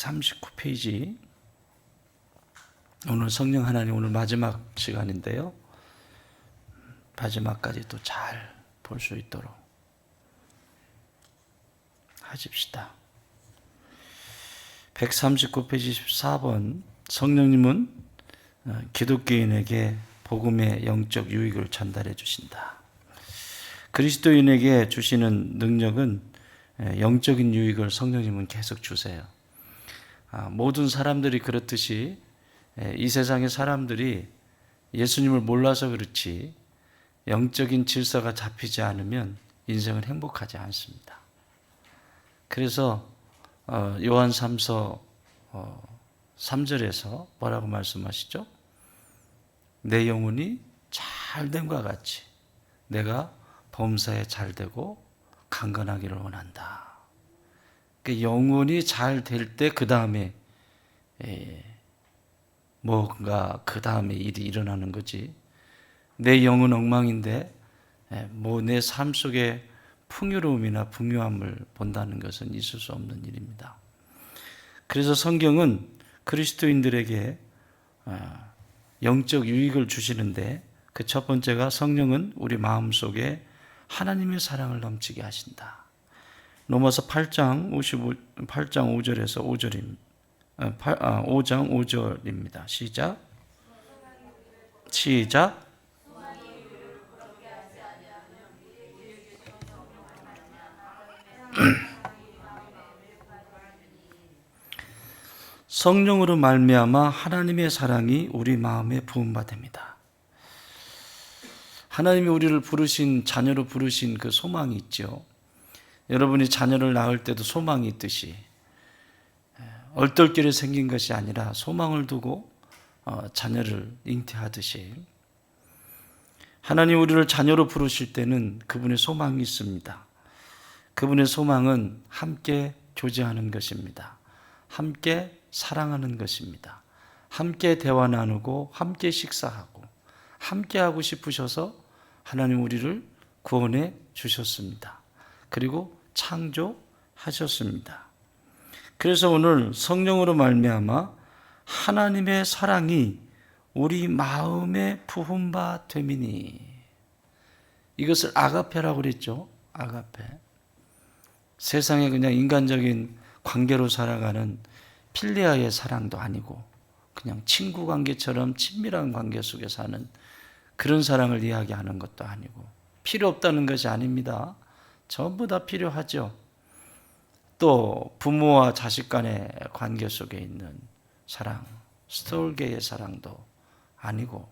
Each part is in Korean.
139페이지. 오늘 성령 하나님 오늘 마지막 시간인데요. 마지막까지 또 잘 볼 수 있도록 하십시다. 139페이지 14번. 성령님은 기독교인에게 복음의 영적 유익을 전달해 주신다. 그리스도인에게 주시는 능력은 영적인 유익을 성령님은 계속 주세요. 모든 사람들이 그렇듯이 이 세상의 사람들이 예수님을 몰라서 그렇지 영적인 질서가 잡히지 않으면 인생은 행복하지 않습니다. 그래서 요한 3서 3절에서 뭐라고 말씀하시죠? 내 영혼이 잘됨과 같이 내가 범사에 잘되고 강건하기를 원한다. 그러니까 영혼이 잘 될 때 그 다음에 뭔가 그 다음에 일이 일어나는 거지. 내 영은 엉망인데 내 삶 속에 풍요로움이나 풍요함을 본다는 것은 있을 수 없는 일입니다. 그래서 성경은 그리스도인들에게 영적 유익을 주시는데 그 첫 번째가 성령은 우리 마음속에 하나님의 사랑을 넘치게 하신다. 로마서 8장 5절에서 5장 5절입니다. 시작. 성령으로 말미암아 하나님의 사랑이 우리 마음에 부음받습니다. 하나님이 우리를 부르신, 자녀로 부르신 그 소망이 있죠. 여러분이 자녀를 낳을 때도 소망이 있듯이 얼떨결에 생긴 것이 아니라 소망을 두고 자녀를 잉태하듯이 하나님 우리를 자녀로 부르실 때는 그분의 소망이 있습니다. 그분의 소망은 함께 교제하는 것입니다. 함께 사랑하는 것입니다. 함께 대화 나누고 함께 식사하고 함께 하고 싶으셔서 하나님 우리를 구원해 주셨습니다. 그리고 창조하셨습니다. 그래서 오늘 성령으로 말미암아 하나님의 사랑이 우리 마음에 부음바 되미니, 이것을 아가페라고 그랬죠. 아가페. 세상에 그냥 인간적인 관계로 살아가는 필레아의 사랑도 아니고 그냥 친구 관계처럼 친밀한 관계 속에 사는 그런 사랑을 이야기하는 것도 아니고 필요 없다는 것이 아닙니다. 전부 다 필요하죠. 또 부모와 자식 간의 관계 속에 있는 사랑, 스톨게의 사랑도 아니고,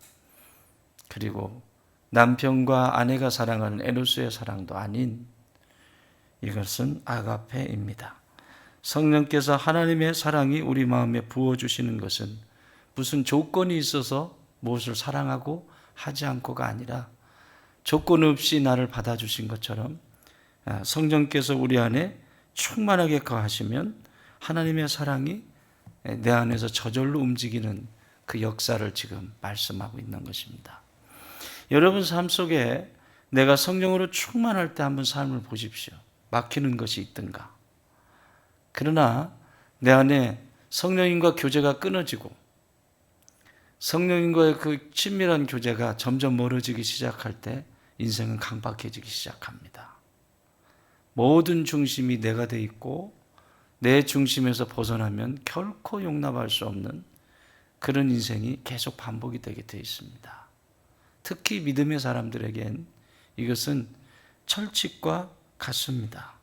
그리고 남편과 아내가 사랑하는 에로스의 사랑도 아닌, 이것은 아가페입니다. 성령께서 하나님의 사랑이 우리 마음에 부어주시는 것은 무슨 조건이 있어서 무엇을 사랑하고 하지 않고가 아니라 조건 없이 나를 받아주신 것처럼 성령께서 우리 안에 충만하게 거하시면 하나님의 사랑이 내 안에서 저절로 움직이는 그 역사를 지금 말씀하고 있는 것입니다. 여러분 삶 속에 내가 성령으로 충만할 때 한번 삶을 보십시오. 막히는 것이 있든가. 그러나 내 안에 성령님과 교제가 끊어지고 성령님과의 그 친밀한 교제가 점점 멀어지기 시작할 때 인생은 강박해지기 시작합니다. 모든 중심이 내가 돼 있고 내 중심에서 벗어나면 결코 용납할 수 없는 그런 인생이 계속 반복이 되게 돼 있습니다. 특히 믿음의 사람들에겐 이것은 철칙과 같습니다.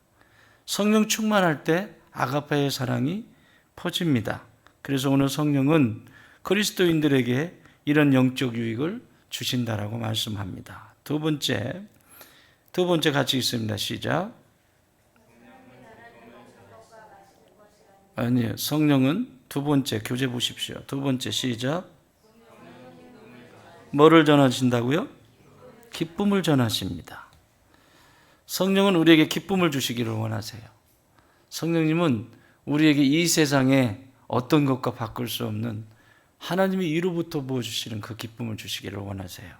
성령 충만할 때 아가페의 사랑이 퍼집니다. 그래서 오늘 성령은 그리스도인들에게 이런 영적 유익을 주신다라고 말씀합니다. 두 번째 같이 있습니다. 시작. 아니요, 성령은 두 번째 교재 보십시오. 두 번째 시작. 뭐를 전하신다고요? 기쁨을 전하십니다. 성령은 우리에게 기쁨을 주시기를 원하세요. 성령님은 우리에게 이 세상에 어떤 것과 바꿀 수 없는 하나님이 이로부터 부어주시는 그 기쁨을 주시기를 원하세요.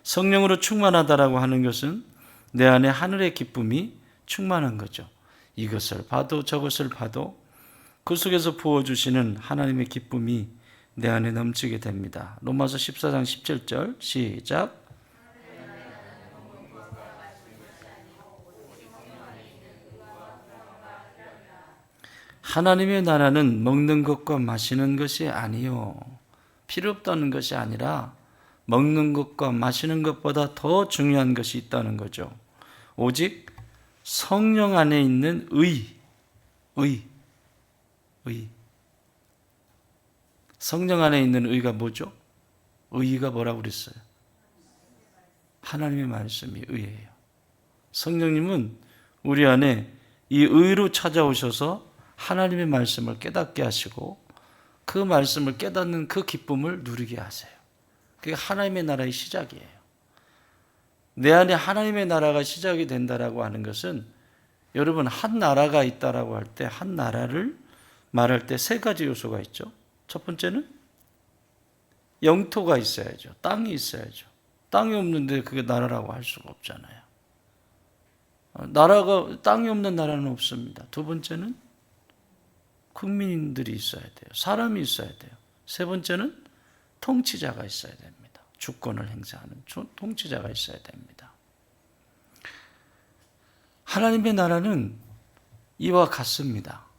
성령으로 충만하다라고 하는 것은 내 안에 하늘의 기쁨이 충만한 거죠. 이것을 봐도 저것을 봐도 그 속에서 부어주시는 하나님의 기쁨이 내 안에 넘치게 됩니다. 로마서 14장 17절 시작. 하나님의 나라는 먹는 것과 마시는 것이 아니요, 필요 없다는 것이 아니라 먹는 것과 마시는 것보다 더 중요한 것이 있다는 거죠. 오직 성령 안에 있는 의. 성령 안에 있는 의가 뭐죠? 의가 뭐라고 그랬어요? 하나님의 말씀이 의예요. 성령님은 우리 안에 이 의로 찾아오셔서 하나님의 말씀을 깨닫게 하시고 그 말씀을 깨닫는 그 기쁨을 누리게 하세요. 그게 하나님의 나라의 시작이에요. 내 안에 하나님의 나라가 시작이 된다라고 하는 것은, 여러분, 한 나라가 있다라고 할 때, 한 나라를 말할 때 세 가지 요소가 있죠. 첫 번째는 영토가 있어야죠. 땅이 있어야죠. 땅이 없는데 그게 나라라고 할 수가 없잖아요. 땅이 없는 나라는 없습니다. 두 번째는 국민들이 있어야 돼요. 사람이 있어야 돼요. 세 번째는 통치자가 있어야 됩니다. 주권을 행사하는 통치자가 있어야 됩니다. 하나님의 나라는 이와 같습니다.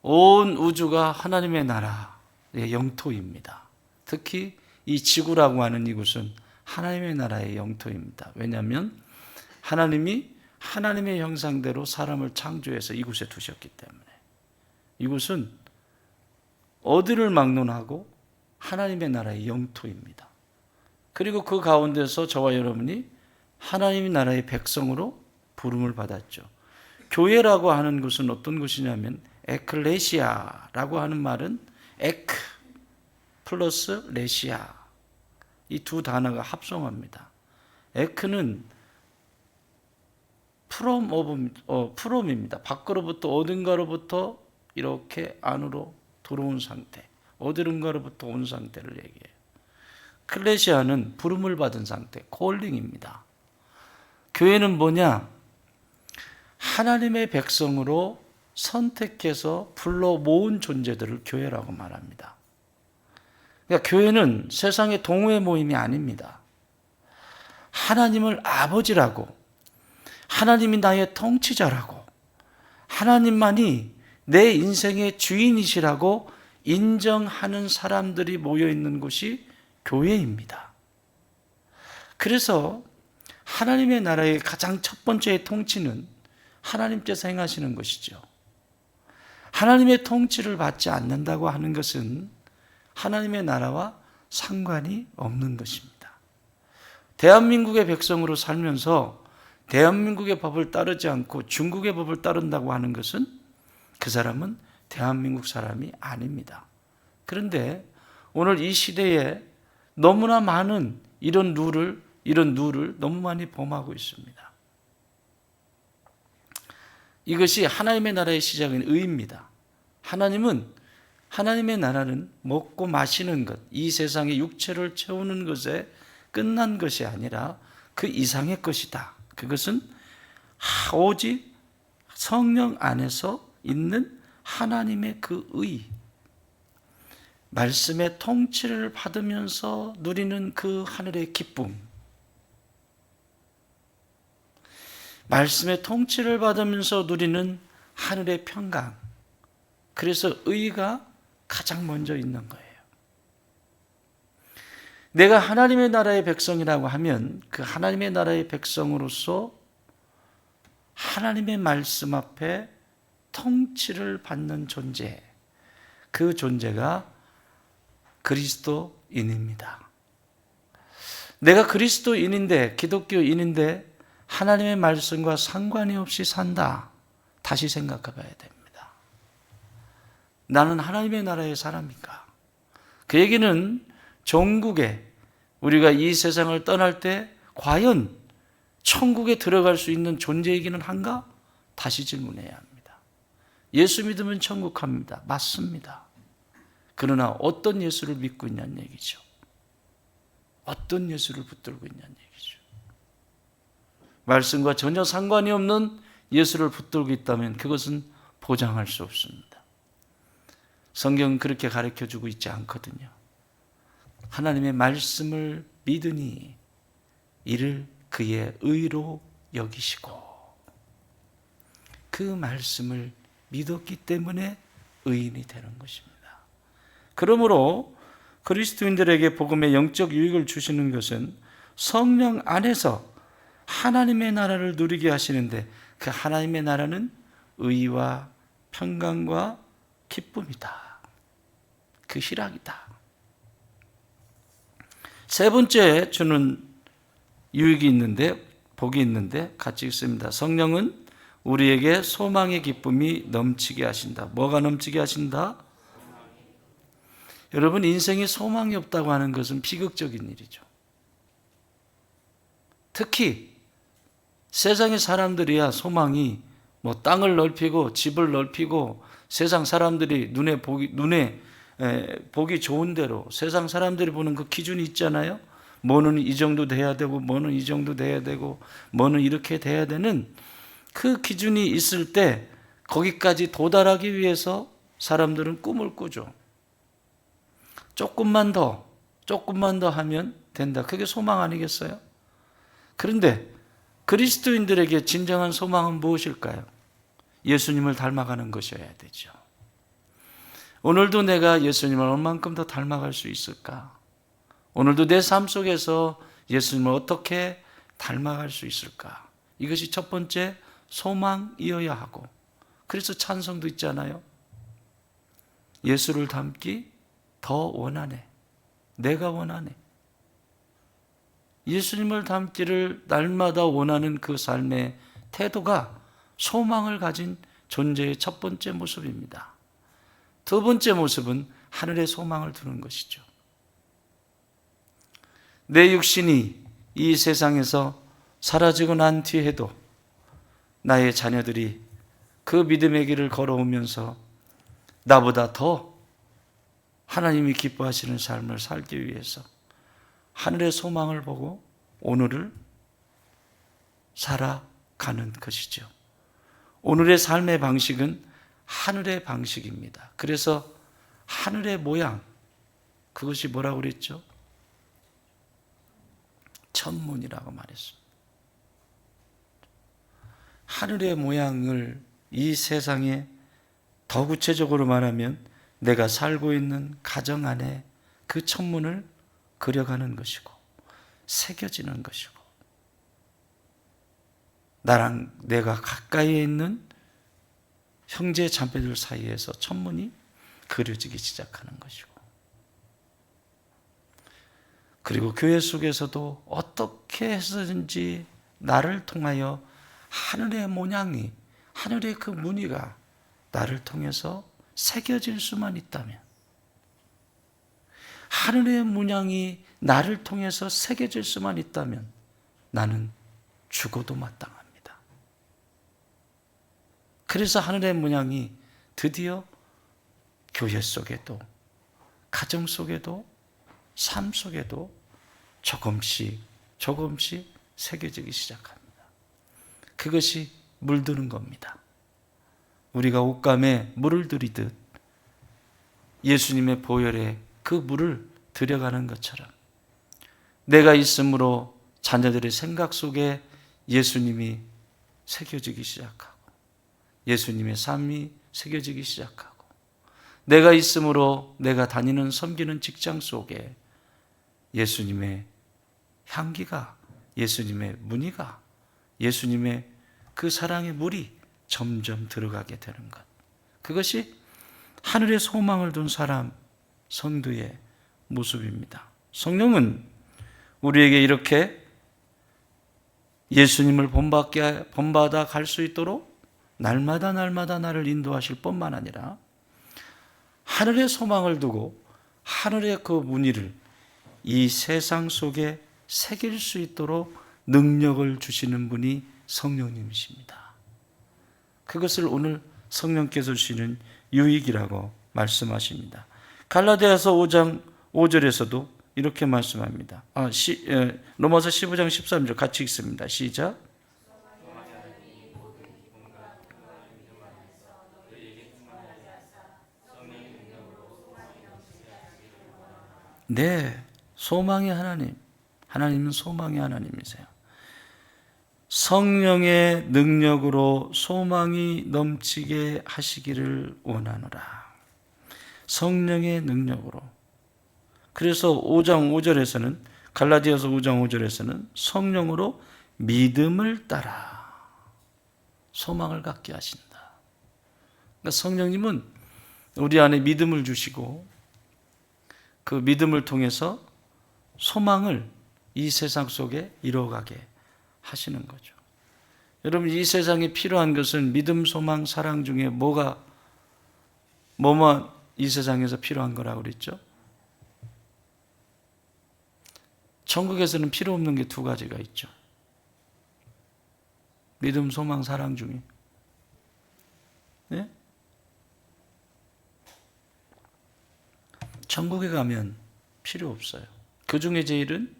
온 우주가 하나님의 나라의 영토입니다. 특히 이 지구라고 하는 이곳은 하나님의 나라의 영토입니다. 왜냐하면 하나님이 하나님의 형상대로 사람을 창조해서 이곳에 두셨기 때문에. 이곳은 어디를 막론하고 하나님의 나라의 영토입니다. 그리고 그 가운데서 저와 여러분이 하나님의 나라의 백성으로 부름을 받았죠. 교회라고 하는 것은 어떤 것이냐면, 에클레시아라고 하는 말은 에크 플러스 레시아, 이 두 단어가 합성합니다. 에크는 프롬입니다. 밖으로부터 어딘가로부터 이렇게 안으로 들어온 상태, 어디론가로부터 온 상태를 얘기해요. 클레시아는 부름을 받은 상태, 콜링입니다. 교회는 뭐냐? 하나님의 백성으로 선택해서 불러 모은 존재들을 교회라고 말합니다. 그러니까 교회는 세상의 동호회 모임이 아닙니다. 하나님을 아버지라고, 하나님이 나의 통치자라고, 하나님만이 내 인생의 주인이시라고 인정하는 사람들이 모여있는 곳이 교회입니다. 그래서 하나님의 나라의 가장 첫 번째의 통치는 하나님께서 행하시는 것이죠. 하나님의 통치를 받지 않는다고 하는 것은 하나님의 나라와 상관이 없는 것입니다. 대한민국의 백성으로 살면서 대한민국의 법을 따르지 않고 중국의 법을 따른다고 하는 것은 그 사람은 대한민국 사람이 아닙니다. 그런데 오늘 이 시대에 너무나 많은 이런 룰을 너무 많이 범하고 있습니다. 이것이 하나님의 나라의 시작인 의입니다. 하나님의 나라는 먹고 마시는 것, 이 세상의 육체를 채우는 것에 끝난 것이 아니라 그 이상의 것이다. 그것은 오직 성령 안에서 있는 하나님의 그 의, 말씀의 통치를 받으면서 누리는 그 하늘의 기쁨, 말씀의 통치를 받으면서 누리는 하늘의 평강. 그래서 의가 가장 먼저 있는 거예요. 내가 하나님의 나라의 백성이라고 하면 그 하나님의 나라의 백성으로서 하나님의 말씀 앞에 통치를 받는 존재, 그 존재가 그리스도인입니다. 내가 그리스도인인데, 기독교인인데 하나님의 말씀과 상관이 없이 산다. 다시 생각해 봐야 됩니다. 나는 하나님의 나라의 사람인가? 그 얘기는 종국에 우리가 이 세상을 떠날 때 과연 천국에 들어갈 수 있는 존재이기는 한가? 다시 질문해야 합니다. 예수 믿으면 천국 갑니다. 맞습니다. 그러나 어떤 예수를 믿고 있냐는 얘기죠. 어떤 예수를 붙들고 있냐는 얘기죠. 말씀과 전혀 상관이 없는 예수를 붙들고 있다면 그것은 보장할 수 없습니다. 성경은 그렇게 가르쳐주고 있지 않거든요. 하나님의 말씀을 믿으니 이를 그의 의로 여기시고, 그 말씀을 믿었기 때문에 의인이 되는 것입니다. 그러므로 그리스도인들에게 복음의 영적 유익을 주시는 것은 성령 안에서 하나님의 나라를 누리게 하시는데, 그 하나님의 나라는 의와 평강과 기쁨이다. 그 희락이다. 세 번째 주는 유익이 있는데, 복이 있는데 같이 읽습니다. 성령은 우리에게 소망의 기쁨이 넘치게 하신다. 뭐가 넘치게 하신다? 여러분, 인생에 소망이 없다고 하는 것은 비극적인 일이죠. 특히 세상의 사람들이야 소망이 뭐 땅을 넓히고 집을 넓히고 세상 사람들이 눈에 보기 좋은 대로 세상 사람들이 보는 그 기준이 있잖아요. 뭐는 이 정도 돼야 되고 뭐는 이 정도 돼야 되고 뭐는 이렇게 돼야 되는 그 기준이 있을 때 거기까지 도달하기 위해서 사람들은 꿈을 꾸죠. 조금만 더 하면 된다. 그게 소망 아니겠어요? 그런데 그리스도인들에게 진정한 소망은 무엇일까요? 예수님을 닮아가는 것이어야 되죠. 오늘도 내가 예수님을 얼만큼 더 닮아갈 수 있을까? 오늘도 내 삶 속에서 예수님을 어떻게 닮아갈 수 있을까? 이것이 첫 번째 소망이어야 하고, 그래서 찬송도 있잖아요. 예수를 닮기 더 원하네. 내가 원하네. 예수님을 닮기를 날마다 원하는 그 삶의 태도가 소망을 가진 존재의 첫 번째 모습입니다. 두 번째 모습은 하늘의 소망을 두는 것이죠. 내 육신이 이 세상에서 사라지고 난 뒤에도 나의 자녀들이 그 믿음의 길을 걸어오면서 나보다 더 하나님이 기뻐하시는 삶을 살기 위해서 하늘의 소망을 보고 오늘을 살아가는 것이죠. 오늘의 삶의 방식은 하늘의 방식입니다. 그래서 하늘의 모양, 그것이 뭐라고 그랬죠? 천문이라고 말했습니다. 하늘의 모양을 이 세상에 더 구체적으로 말하면 내가 살고 있는 가정 안에 그 천문을 그려가는 것이고 새겨지는 것이고, 나랑 내가 가까이에 있는 형제 자매들 사이에서 천문이 그려지기 시작하는 것이고, 그리고 교회 속에서도 어떻게 해서든지 나를 통하여 하늘의 모양이, 하늘의 그 무늬가 나를 통해서 새겨질 수만 있다면, 하늘의 문양이 나를 통해서 새겨질 수만 있다면 나는 죽어도 마땅합니다. 그래서 하늘의 문양이 드디어 교회 속에도, 가정 속에도, 삶 속에도 조금씩 새겨지기 시작합니다. 그것이 물드는 겁니다. 우리가 옷감에 물을 들이듯 예수님의 보혈에 그 물을 들여가는 것처럼 내가 있음으로 자녀들의 생각 속에 예수님이 새겨지기 시작하고, 예수님의 삶이 새겨지기 시작하고, 내가 있음으로 내가 다니는 섬기는 직장 속에 예수님의 향기가, 예수님의 무늬가, 예수님의 그 사랑의 물이 점점 들어가게 되는 것, 그것이 하늘의 소망을 둔 사람, 성도의 모습입니다. 성령은 우리에게 이렇게 예수님을 본받아 갈 수 있도록 날마다 나를 인도하실 뿐만 아니라 하늘의 소망을 두고 하늘의 그 무늬를 이 세상 속에 새길 수 있도록 능력을 주시는 분이 성령님이십니다. 그것을 오늘 성령께서 주시는 유익이라고 말씀하십니다. 갈라디아서 5장 5절에서도 이렇게 말씀합니다. 로마서 15장 13절 같이 읽습니다. 시작. 네, 소망의 하나님. 하나님은 소망의 하나님이세요. 성령의 능력으로 소망이 넘치게 하시기를 원하노라. 성령의 능력으로. 그래서 5장 5절에서는, 갈라디아서 5장 5절에서는 성령으로 믿음을 따라 소망을 갖게 하신다. 그러니까 성령님은 우리 안에 믿음을 주시고 그 믿음을 통해서 소망을 이 세상 속에 이루어가게 하시는 거죠. 여러분, 이 세상에 필요한 것은 믿음, 소망, 사랑 중에 뭐만 이 세상에서 필요한 거라고 그랬죠? 천국에서는 필요 없는 게 두 가지가 있죠. 믿음, 소망, 사랑 중에. 네? 천국에 가면 필요 없어요. 그 중에 제일은,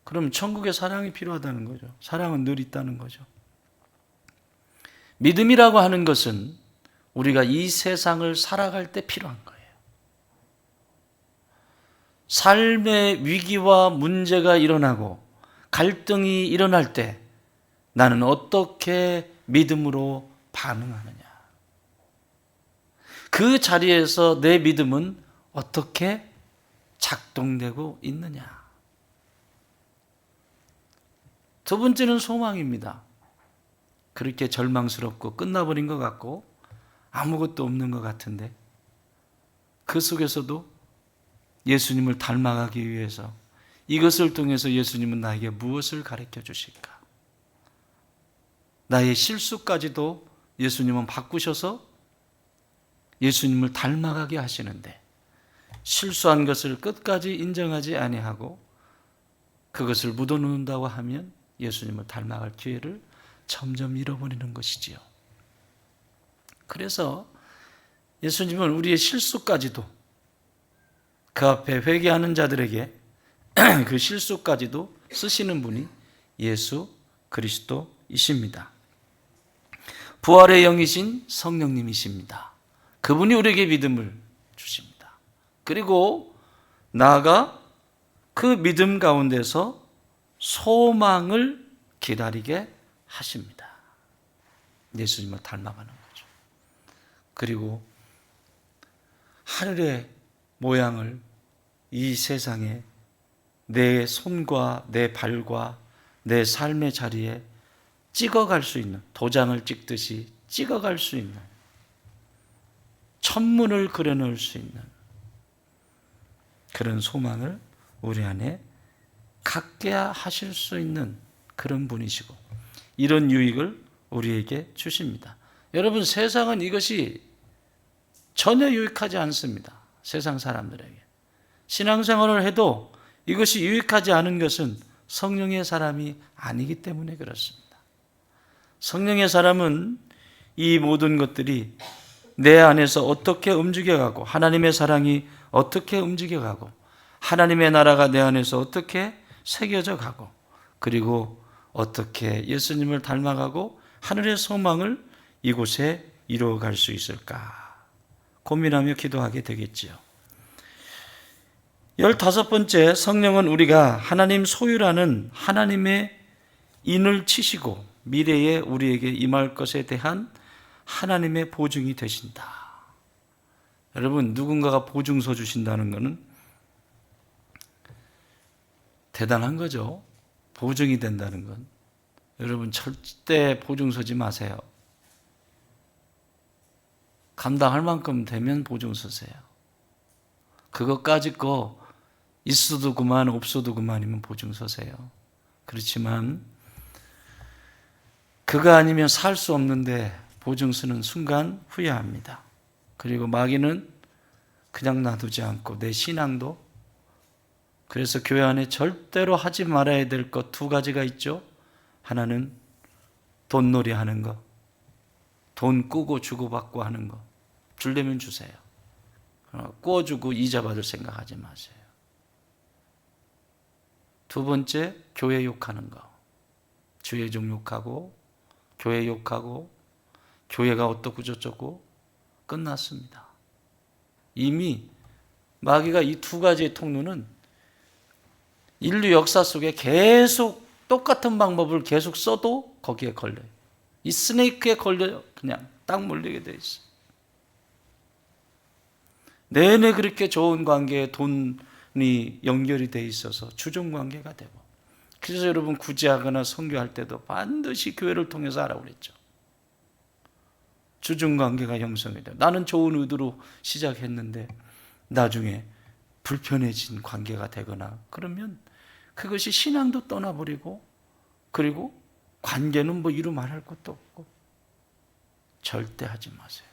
그럼 천국에 사랑이 필요하다는 거죠. 사랑은 늘 있다는 거죠. 믿음이라고 하는 것은 우리가 이 세상을 살아갈 때 필요한 거예요. 삶의 위기와 문제가 일어나고 갈등이 일어날 때 나는 어떻게 믿음으로 반응하느냐. 그 자리에서 내 믿음은 어떻게 작동되고 있느냐. 두 번째는 소망입니다. 그렇게 절망스럽고 끝나버린 것 같고 아무것도 없는 것 같은데 그 속에서도 예수님을 닮아가기 위해서 이것을 통해서 예수님은 나에게 무엇을 가르쳐 주실까? 나의 실수까지도 예수님은 바꾸셔서 예수님을 닮아가게 하시는데 실수한 것을 끝까지 인정하지 아니하고 그것을 묻어놓는다고 하면 예수님을 닮아갈 기회를 점점 잃어버리는 것이지요. 그래서 예수님은 우리의 실수까지도 그 앞에 회개하는 자들에게 그 실수까지도 쓰시는 분이 예수 그리스도이십니다. 부활의 영이신 성령님이십니다. 그분이 우리에게 믿음을 주십니다. 그리고 나아가 그 믿음 가운데서 소망을 기다리게 하십니다. 예수님을 닮아가는 거죠. 그리고 하늘의 모양을 이 세상에 내 손과 내 발과 내 삶의 자리에 찍어갈 수 있는, 도장을 찍듯이 찍어갈 수 있는, 천문을 그려놓을 수 있는 그런 소망을 우리 안에 갖게 하실 수 있는 그런 분이시고 이런 유익을 우리에게 주십니다. 여러분, 세상은 이것이 전혀 유익하지 않습니다. 세상 사람들에게. 신앙생활을 해도 이것이 유익하지 않은 것은 성령의 사람이 아니기 때문에 그렇습니다. 성령의 사람은 이 모든 것들이 내 안에서 어떻게 움직여가고 하나님의 사랑이 어떻게 움직여가고 하나님의 나라가 내 안에서 어떻게 새겨져 가고 그리고 어떻게 예수님을 닮아가고 하늘의 소망을 이곳에 이루어갈 수 있을까 고민하며 기도하게 되겠지요. 15번째, 성령은 우리가 하나님 소유라는 하나님의 인을 치시고 미래에 우리에게 임할 것에 대한 하나님의 보증이 되신다. 여러분, 누군가가 보증서 주신다는 것은 대단한 거죠. 보증이 된다는 건. 여러분, 절대 보증 서지 마세요. 감당할 만큼 되면 보증 서세요. 그것까지 거 있어도 그만 없어도 그만이면 보증 서세요. 그렇지만 그거 아니면 살 수 없는데 보증 서는 순간 후회합니다. 그리고 마귀는 그냥 놔두지 않고 내 신앙도, 그래서 교회 안에 절대로 하지 말아야 될 것 두 가지가 있죠. 하나는 돈놀이 하는 거, 돈 꾸고 주고받고 하는 거. 주려면 주세요. 꾸어주고 이자 받을 생각하지 마세요. 두 번째, 교회 욕하는 거. 주의 종 욕하고 교회 욕하고 교회가 어떻고 저쩌고 끝났습니다. 이미 마귀가 이 두 가지의 통로는 인류 역사 속에 계속 똑같은 방법을 계속 써도 거기에 걸려요. 이 스네이크에 걸려 그냥 딱 물리게 돼 있어요. 내내 그렇게 좋은 관계에 돈이 연결이 돼 있어서 주종관계가 되고, 그래서 여러분 구제하거나 선교할 때도 반드시 교회를 통해서 하라고 그랬죠. 주종관계가 형성이 돼요. 나는 좋은 의도로 시작했는데 나중에 불편해진 관계가 되거나 그러면 그것이 신앙도 떠나버리고, 그리고 관계는 뭐 이루 말할 것도 없고, 절대 하지 마세요.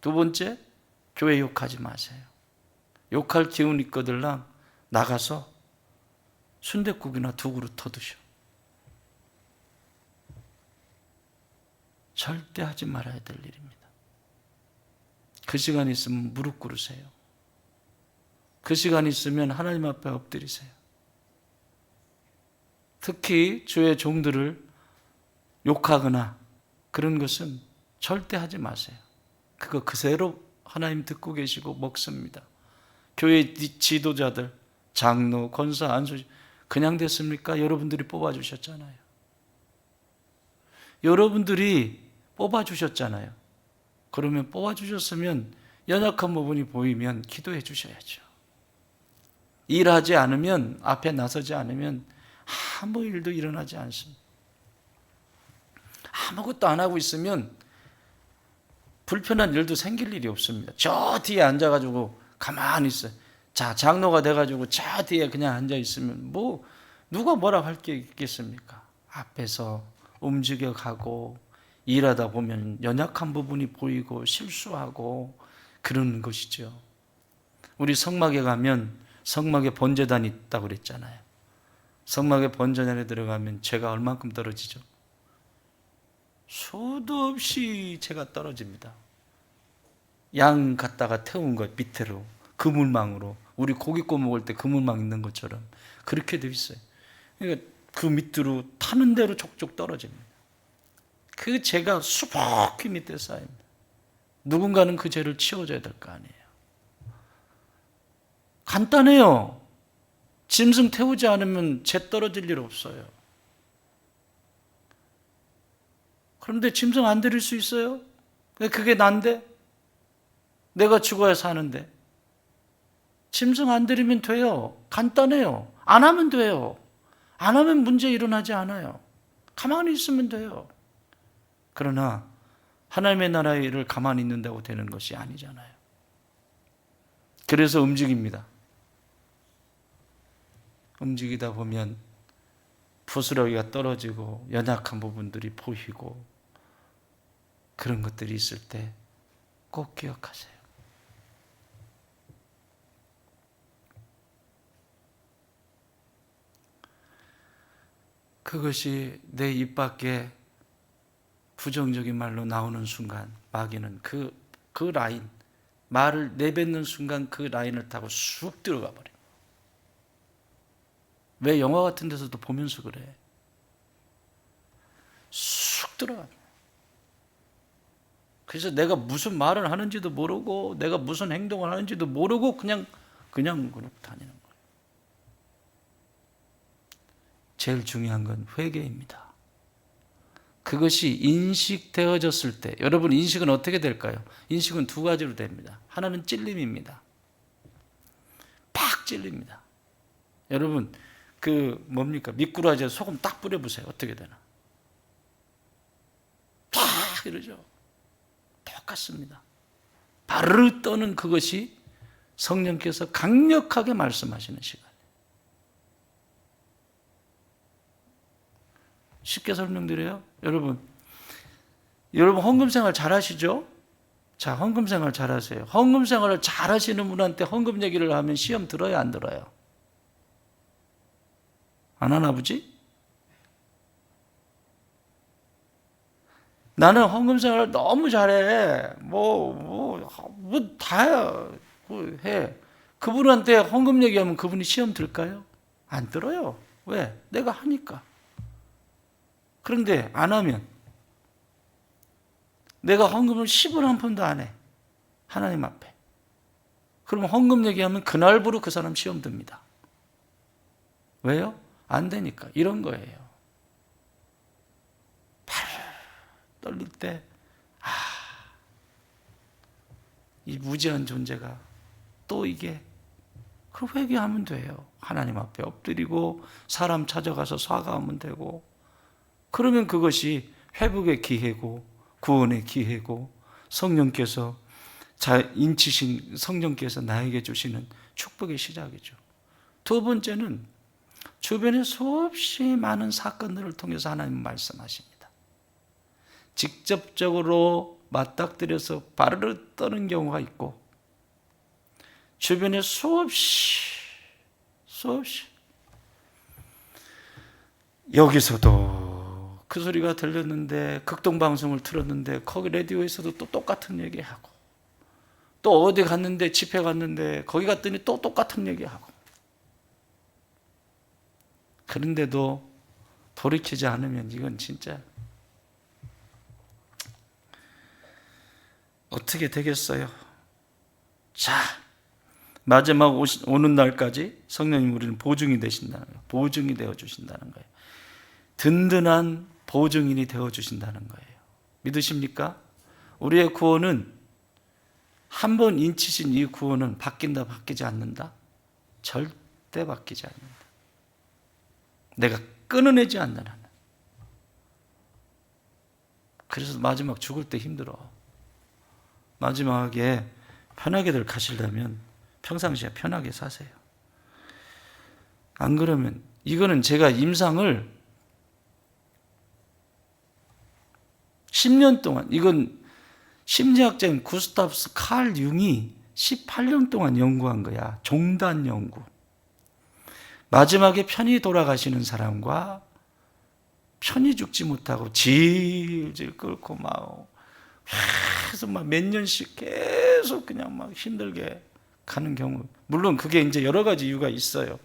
두 번째, 교회 욕하지 마세요. 욕할 기운 있거들랑 나가서 순댓국이나 두 그릇 더 드셔. 절대 하지 말아야 될 일입니다. 그 시간 있으면 무릎 꿇으세요. 그 시간 있으면 하나님 앞에 엎드리세요. 특히 주의 종들을 욕하거나 그런 것은 절대 하지 마세요. 그거 그대로 하나님 듣고 계시고 먹습니다. 교회 지도자들, 장로, 권사, 안수 그냥 됐습니까? 여러분들이 뽑아주셨잖아요. 여러분들이 뽑아주셨잖아요. 그러면 뽑아주셨으면 연약한 부분이 보이면 기도해 주셔야죠. 일하지 않으면, 앞에 나서지 않으면 아무 일도 일어나지 않습니다. 아무것도 안 하고 있으면 불편한 일도 생길 일이 없습니다. 저 뒤에 앉아가지고 가만히 있어요. 자, 장로가 돼가지고 저 뒤에 그냥 앉아있으면 뭐 누가 뭐라고 할 게 있겠습니까? 앞에서 움직여가고 일하다 보면 연약한 부분이 보이고 실수하고 그러는 것이죠. 우리 성막에 가면 성막에 번제단이 있다고 그랬잖아요. 성막에 번제단에 들어가면 죄가 얼만큼 떨어지죠? 수도 없이 죄가 떨어집니다. 양 갖다가 태운 것 밑으로 그물망으로, 우리 고기 구워 먹을 때 그물망 있는 것처럼 그렇게 되어 있어요. 그러니까 그 밑으로 타는 대로 족족 떨어집니다. 그 죄가 수북히 밑에 쌓입니다. 누군가는 그 죄를 치워줘야 될 거 아니에요. 간단해요. 짐승 태우지 않으면 죄 떨어질 일 없어요. 그런데 짐승 안 데릴 수 있어요? 그게 난데? 내가 죽어야 사는데. 짐승 안 데리면 돼요. 간단해요. 안 하면 돼요. 안 하면 문제 일어나지 않아요. 가만히 있으면 돼요. 그러나 하나님의 나라의 일을 가만히 있는다고 되는 것이 아니잖아요. 그래서 움직입니다. 움직이다 보면 부스러기가 떨어지고 연약한 부분들이 보이고 그런 것들이 있을 때 꼭 기억하세요. 그것이 내 입 밖에 부정적인 말로 나오는 순간 마귀는 그 라인, 말을 내뱉는 순간 그 라인을 타고 쑥 들어가 버려요. 왜 영화 같은 데서도 보면서 그래? 쑥 들어갑니다. 그래서 내가 무슨 말을 하는지도 모르고 내가 무슨 행동을 하는지도 모르고 그냥 그러고 다니는 거예요. 제일 중요한 건 회개입니다. 그것이 인식되어졌을 때, 여러분 인식은 어떻게 될까요? 인식은 두 가지로 됩니다. 하나는 찔림입니다. 팍 찔립니다. 여러분 그 뭡니까? 미꾸라지에 소금 딱 뿌려보세요. 어떻게 되나? 팍 이러죠. 똑같습니다. 바르르 떠는 그것이 성령께서 강력하게 말씀하시는 시간이에요. 쉽게 설명드려요. 여러분 헌금 생활 잘 하시죠? 자, 헌금 생활 잘 하세요. 헌금 생활을 잘 하시는 분한테 헌금 얘기를 하면 시험 들어요, 안 들어요? 안 하나 보지? 나는 헌금 생활을 너무 잘해. 다 해. 그분한테 헌금 얘기하면 그분이 시험 들까요? 안 들어요. 왜? 내가 하니까. 그런데 안 하면 내가 헌금을 10원 한 푼도 안 해. 하나님 앞에. 그럼 헌금 얘기하면 그날부로 그 사람 시험 듭니다. 왜요? 안 되니까. 이런 거예요. 팔 떨릴 때, 이 무지한 존재가 또 이게, 그 회개하면 돼요. 하나님 앞에 엎드리고 사람 찾아가서 사과하면 되고, 그러면 그것이 회복의 기회고 구원의 기회고 성령께서 인치신 성령께서 나에게 주시는 축복의 시작이죠. 두 번째는 주변에 수없이 많은 사건들을 통해서 하나님 말씀하십니다. 직접적으로 맞닥뜨려서 발을 떠는 경우가 있고, 주변에 수없이 여기서도 그 소리가 들렸는데, 극동방송을 틀었는데 거기 라디오에서도 또 똑같은 얘기하고, 또 어디 갔는데 집회 갔는데 거기 갔더니 또 똑같은 얘기하고, 그런데도 돌이키지 않으면 이건 진짜 어떻게 되겠어요? 자, 마지막 오는 날까지 성령님 우리는 보증이 되신다는 거예요. 보증이 되어 주신다는 거예요. 든든한 보증인이 되어 주신다는 거예요. 믿으십니까? 우리의 구원은 한 번 인치신 이 구원은 바뀐다, 바뀌지 않는다? 절대 바뀌지 않는다. 내가 끊어내지 않는 한. 그래서 마지막 죽을 때 힘들어. 마지막에 편하게들 가시려면 평상시에 편하게 사세요. 안 그러면, 이거는 제가 임상을 10년 동안, 이건 심리학자인 구스타브스 칼 융이 18년 동안 연구한 거야. 종단 연구. 마지막에 편히 돌아가시는 사람과 편히 죽지 못하고 질질 끓고 막 계속 막 몇 년씩 계속 그냥 막 힘들게 가는 경우, 물론 그게 이제 여러 가지 이유가 있어요.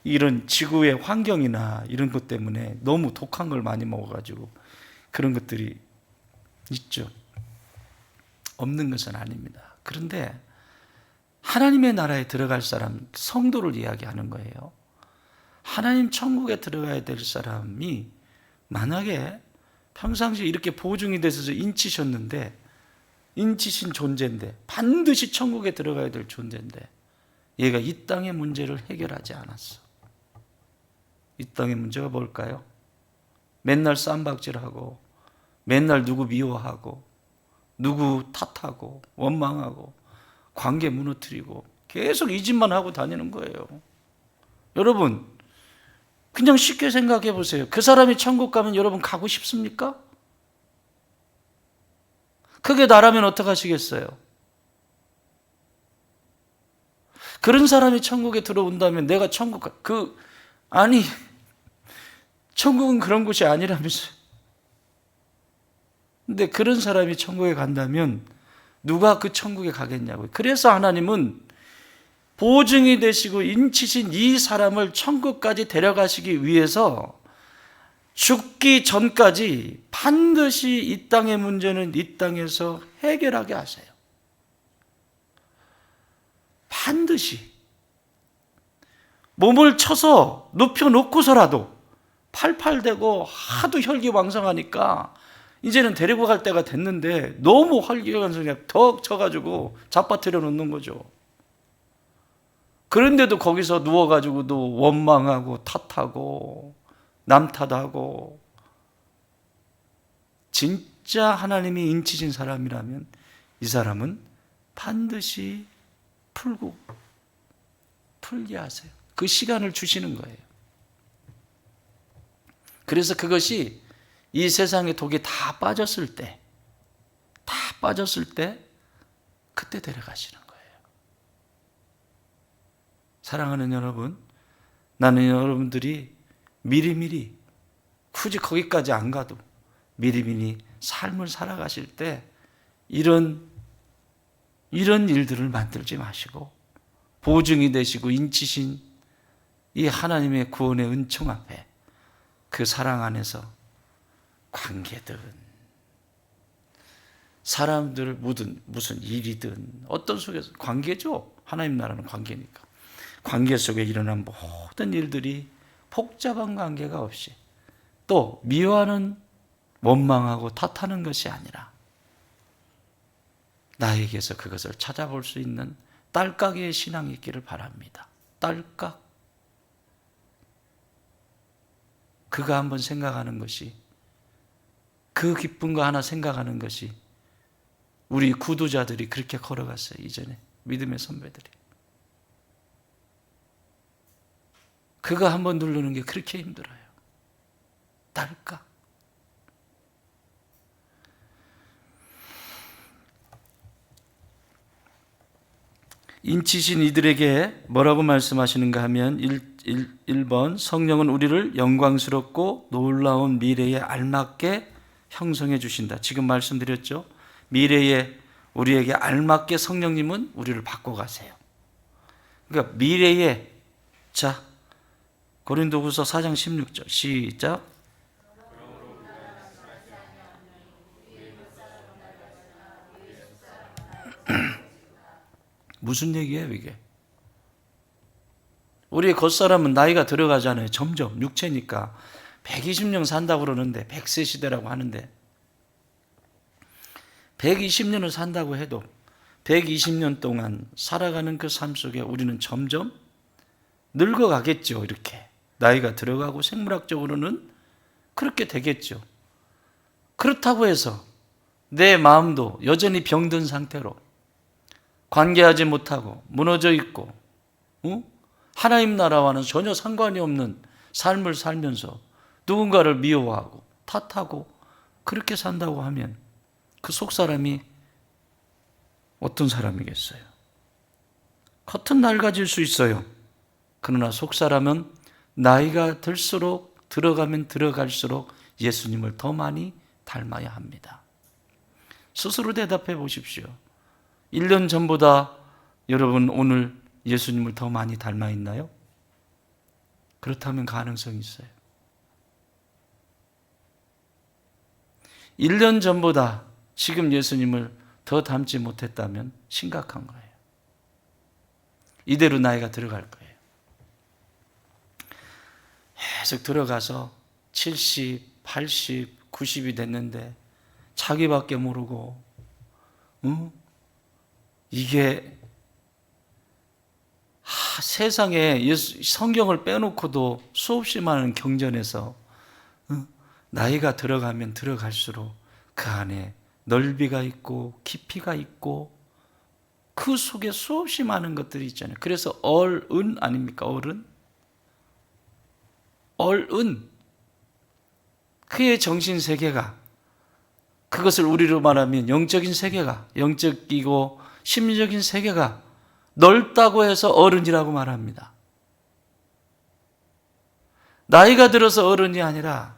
이런 지구의 환경이나 이런 것 때문에 너무 독한 걸 많이 먹어가지고 그런 것들이 있죠. 없는 것은 아닙니다. 그런데 하나님의 나라에 들어갈 사람, 성도를 이야기하는 거예요. 하나님 천국에 들어가야 될 사람이 만약에 평상시에 이렇게 보증이 돼서 인치셨는데, 인치신 존재인데, 반드시 천국에 들어가야 될 존재인데, 얘가 이 땅의 문제를 해결하지 않았어. 이 땅의 문제가 뭘까요? 맨날 쌈박질하고, 맨날 누구 미워하고, 누구 탓하고, 원망하고, 관계 무너뜨리고, 계속 이 짓만 하고 다니는 거예요. 여러분, 그냥 쉽게 생각해 보세요. 그 사람이 천국 가면 여러분 가고 싶습니까? 그게 나라면 어떡하시겠어요? 그런 사람이 천국에 들어온다면 내가 천국 아니, 천국은 그런 곳이 아니라면서요. 근데 그런 사람이 천국에 간다면 누가 그 천국에 가겠냐고요. 그래서 하나님은 보증이 되시고 인치신 이 사람을 천국까지 데려가시기 위해서 죽기 전까지 반드시 이 땅의 문제는 이 땅에서 해결하게 하세요. 반드시. 몸을 쳐서 눕혀놓고서라도 팔팔대고 하도 혈기왕성하니까 이제는 데리고 갈 때가 됐는데 너무 혈기왕성하게 덕 쳐가지고 잡아뜨려 놓는 거죠. 그런데도 거기서 누워가지고도 원망하고 탓하고 남 탓하고, 진짜 하나님이 인치신 사람이라면 이 사람은 반드시 풀게 하세요. 그 시간을 주시는 거예요. 그래서 그것이 이 세상의 독이 다 빠졌을 때 그때 데려가시는 거예요. 사랑하는 여러분, 나는 여러분들이 미리미리, 굳이 거기까지 안 가도 미리미리 삶을 살아가실 때 이런 일들을 만들지 마시고, 보증이 되시고 인치신 이 하나님의 구원의 은총 앞에 그 사랑 안에서 관계든 사람들 무슨 일이든 어떤 속에서 관계죠. 하나님 나라는 관계니까. 관계 속에 일어난 모든 일들이 복잡한 관계가 없이 또 미워하는, 원망하고 탓하는 것이 아니라 나에게서 그것을 찾아볼 수 있는 딸깍이의 신앙이 있기를 바랍니다. 딸깍. 그가 한번 생각하는 것이, 그 기쁜 거 하나 생각하는 것이 우리 구도자들이 그렇게 걸어갔어요. 이전에 믿음의 선배들이. 그가 한번 누르는 게 그렇게 힘들어요. 딸깍. 인치신 이들에게 뭐라고 말씀하시는가 하면 1번 성령은 우리를 영광스럽고 놀라운 미래에 알맞게 형성해 주신다. 지금 말씀드렸죠. 미래에 우리에게 알맞게 성령님은 우리를 바꿔가세요. 그러니까 미래에, 자, 고린도후서 4장 16절 시작. 무슨 얘기예요 이게? 우리의 겉사람은 나이가 들어가잖아요. 점점 육체니까 120년 산다고 그러는데 100세 시대라고 하는데 120년을 산다고 해도 120년 동안 살아가는 그 삶 속에 우리는 점점 늙어가겠죠. 이렇게 나이가 들어가고 생물학적으로는 그렇게 되겠죠. 그렇다고 해서 내 마음도 여전히 병든 상태로 관계하지 못하고 무너져 있고 하나님 나라와는 전혀 상관이 없는 삶을 살면서 누군가를 미워하고 탓하고 그렇게 산다고 하면 그 속사람이 어떤 사람이겠어요? 겉은 낡아질 수 있어요. 그러나 속사람은 나이가 들수록 들어가면 들어갈수록 예수님을 더 많이 닮아야 합니다. 스스로 대답해 보십시오. 1년 전보다 여러분 오늘 예수님을 더 많이 닮아 있나요? 그렇다면 가능성이 있어요. 1년 전보다 지금 예수님을 더 닮지 못했다면 심각한 거예요. 이대로 나이가 들어갈 거예요. 계속 들어가서 70, 80, 90이 됐는데 자기밖에 모르고 이게 세상에 성경을 빼놓고도 수없이 많은 경전에서 나이가 들어가면 들어갈수록 그 안에 넓이가 있고 깊이가 있고 그 속에 수없이 많은 것들이 있잖아요. 그래서 얼은 아닙니까? 얼은 그의 정신 세계가, 그것을 우리로 말하면 영적인 세계가, 영적이고 심리적인 세계가 넓다고 해서 어른이라고 말합니다. 나이가 들어서 어른이 아니라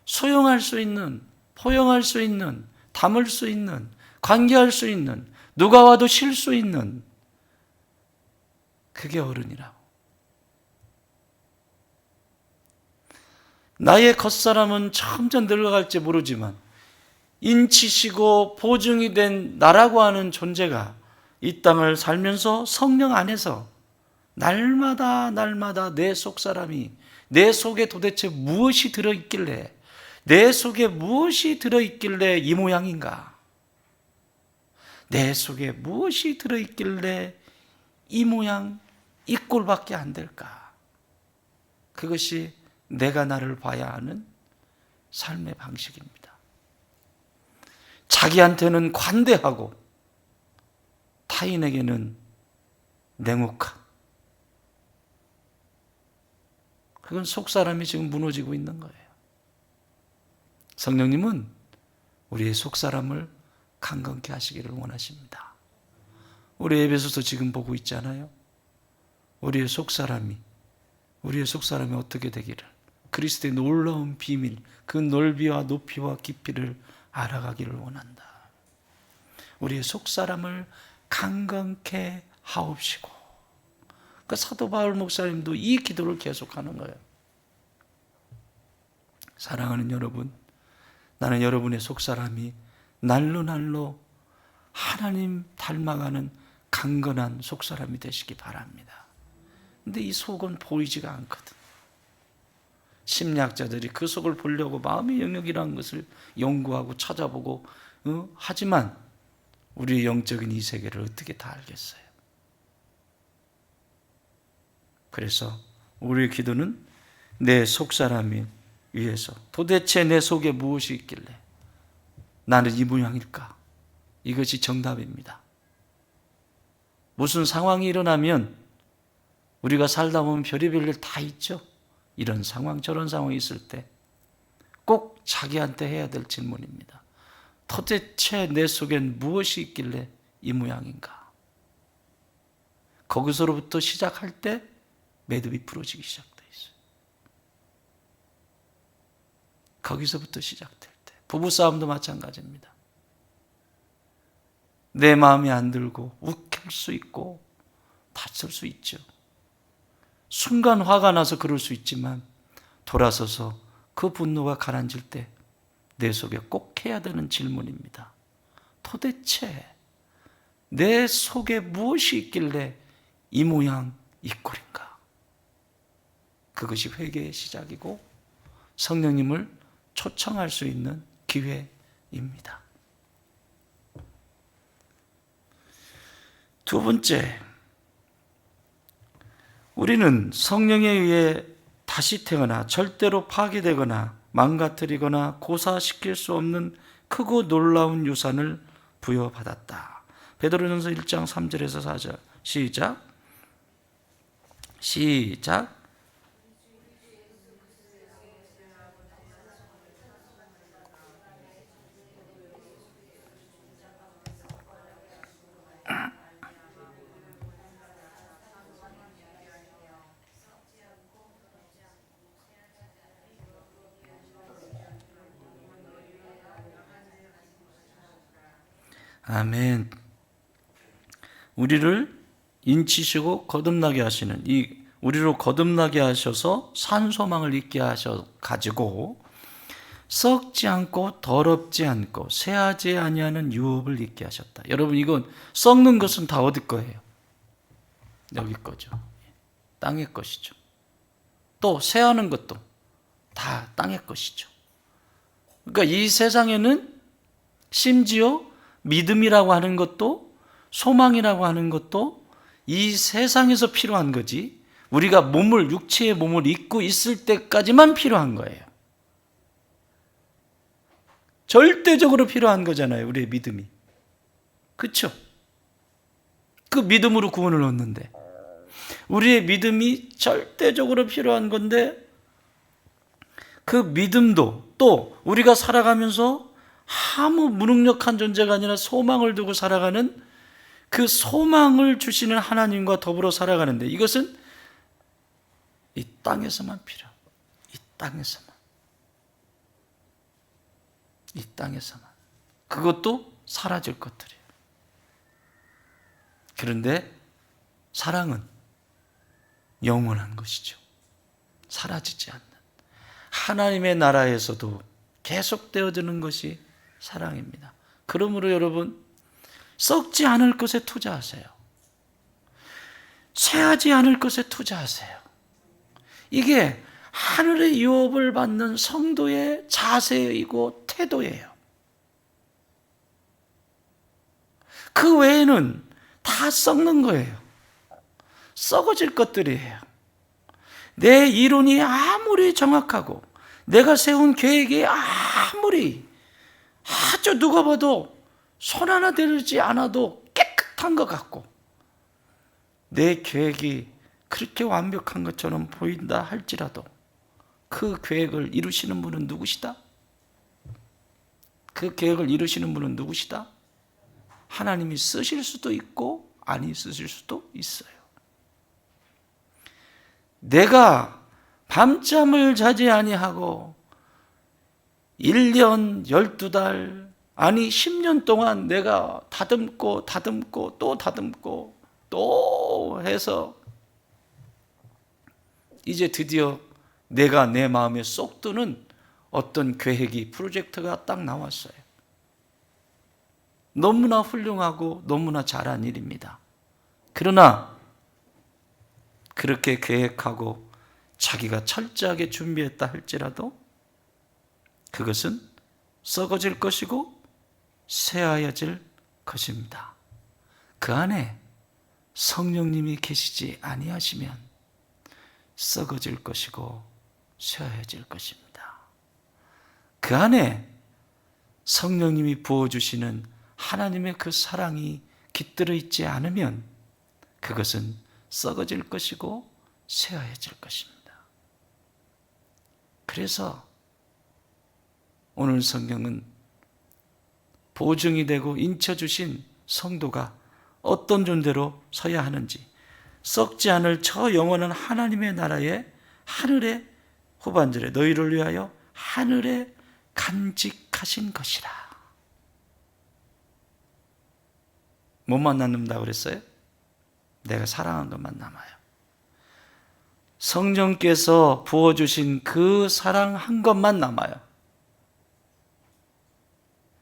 소용할 수 있는, 포용할 수 있는, 담을 수 있는, 관계할 수 있는, 누가 와도 쉴 수 있는, 그게 어른이라고. 나의 겉사람은 점점 늙어갈지 모르지만 인치시고 보증이 된 나라고 하는 존재가 이 땅을 살면서 성령 안에서 날마다 내 속사람이, 내 속에 도대체 무엇이 들어있길래, 내 속에 무엇이 들어있길래 이 모양인가? 내 속에 무엇이 들어있길래 이 모양, 이 꼴밖에 안 될까? 그것이 내가 나를 봐야 하는 삶의 방식입니다. 자기한테는 관대하고 타인에게는 냉혹한, 그건 속사람이 지금 무너지고 있는 거예요. 성령님은 우리의 속사람을 강건케 하시기를 원하십니다. 우리 에베소서 지금 보고 있잖아요. 우리의 속사람이 어떻게 되기를, 그리스도의 놀라운 비밀, 그 넓이와 높이와 깊이를 알아가기를 원한다. 우리의 속사람을 강건케 하옵시고. 그 사도 바울 목사님도 이 기도를 계속하는 거예요. 사랑하는 여러분, 나는 여러분의 속사람이 날로 하나님 닮아가는 강건한 속사람이 되시기 바랍니다. 근데 이 속은 보이지가 않거든. 심리학자들이 그 속을 보려고 마음의 영역이라는 것을 연구하고 찾아보고 하지만 우리의 영적인 이 세계를 어떻게 다 알겠어요? 그래서 우리의 기도는 내 속사람이 위해서 도대체 내 속에 무엇이 있길래 나는 이 모양일까? 이것이 정답입니다. 무슨 상황이 일어나면 우리가 살다 보면 별의별 일 다 있죠. 이런 상황 저런 상황이 있을 때 꼭 자기한테 해야 될 질문입니다. 도대체 내 속엔 무엇이 있길래 이 모양인가? 거기서부터 시작할 때 매듭이 부러지기 시작돼 있어요. 거기서부터 시작될 때 부부싸움도 마찬가지입니다. 내 마음에 안 들고 욱할 수 있고 다툴 수 있죠. 순간 화가 나서 그럴 수 있지만 돌아서서 그 분노가 가라앉을 때 내 속에 꼭 해야 되는 질문입니다. 도대체 내 속에 무엇이 있길래 이 모양 이 꼴인가? 그것이 회개의 시작이고 성령님을 초청할 수 있는 기회입니다. 두 번째, 우리는 성령에 의해 다시 태어나 절대로 파괴되거나 망가뜨리거나 고사시킬 수 없는 크고 놀라운 유산을 부여받았다. 베드로전서 1장 3절에서 4절 시작. 아멘. 우리를 인치시고 거듭나게 하시는 우리로 거듭나게 하셔서 산 소망을 있게 하셔 가지고 썩지 않고 더럽지 않고 쇠하지 아니하는 유업을 있게 하셨다. 여러분, 이건 썩는 것은 다 어디 거예요? 여기 거죠. 땅의 것이죠. 또 쇠하는 것도 다 땅의 것이죠. 그러니까 이 세상에는 심지어 믿음이라고 하는 것도 소망이라고 하는 것도 이 세상에서 필요한 거지, 우리가 육체의 몸을 입고 있을 때까지만 필요한 거예요. 절대적으로 필요한 거잖아요, 우리의 믿음이. 그렇죠? 그 믿음으로 구원을 얻는데 우리의 믿음이 절대적으로 필요한 건데, 그 믿음도 또 우리가 살아가면서 아무 무능력한 존재가 아니라 소망을 두고 살아가는 그 소망을 주시는 하나님과 더불어 살아가는데, 이것은 이 땅에서만 필요해요. 이 땅에서만. 그것도 사라질 것들이에요. 그런데 사랑은 영원한 것이죠. 사라지지 않는, 하나님의 나라에서도 계속되어지는 것이 사랑입니다. 그러므로 여러분, 썩지 않을 것에 투자하세요. 쇠하지 않을 것에 투자하세요. 이게 하늘의 유업을 받는 성도의 자세이고 태도예요. 그 외에는 다 썩는 거예요. 썩어질 것들이에요. 내 이론이 아무리 정확하고 내가 세운 계획이 아무리 아주 누가 봐도 손 하나 들지 않아도 깨끗한 것 같고 내 계획이 그렇게 완벽한 것처럼 보인다 할지라도 그 계획을 이루시는 분은 누구시다? 그 계획을 이루시는 분은 누구시다? 하나님이 쓰실 수도 있고 아니 쓰실 수도 있어요. 내가 밤잠을 자지 아니하고 1년 12달 아니 10년 동안 내가 다듬고 또 다듬고 또 해서 이제 드디어 내가 내 마음에 쏙 드는 어떤 계획이, 프로젝트가 딱 나왔어요. 너무나 훌륭하고 너무나 잘한 일입니다. 그러나 그렇게 계획하고 자기가 철저하게 준비했다 할지라도 그것은 썩어질 것이고 쇠하여질 것입니다. 그 안에 성령님이 계시지 아니하시면 썩어질 것이고 쇠하여질 것입니다. 그 안에 성령님이 부어주시는 하나님의 그 사랑이 깃들어 있지 않으면 그것은 썩어질 것이고 쇠하여질 것입니다. 그래서 오늘 성경은 보증이 되고 인쳐주신 성도가 어떤 존재로 서야 하는지, 썩지 않을 저 영원한 하나님의 나라의 하늘의 후반절에 너희를 위하여 하늘에 간직하신 것이라. 뭐만 남는다고 그랬어요? 내가 사랑한 것만 남아요. 성령께서 부어주신 그 사랑한 것만 남아요.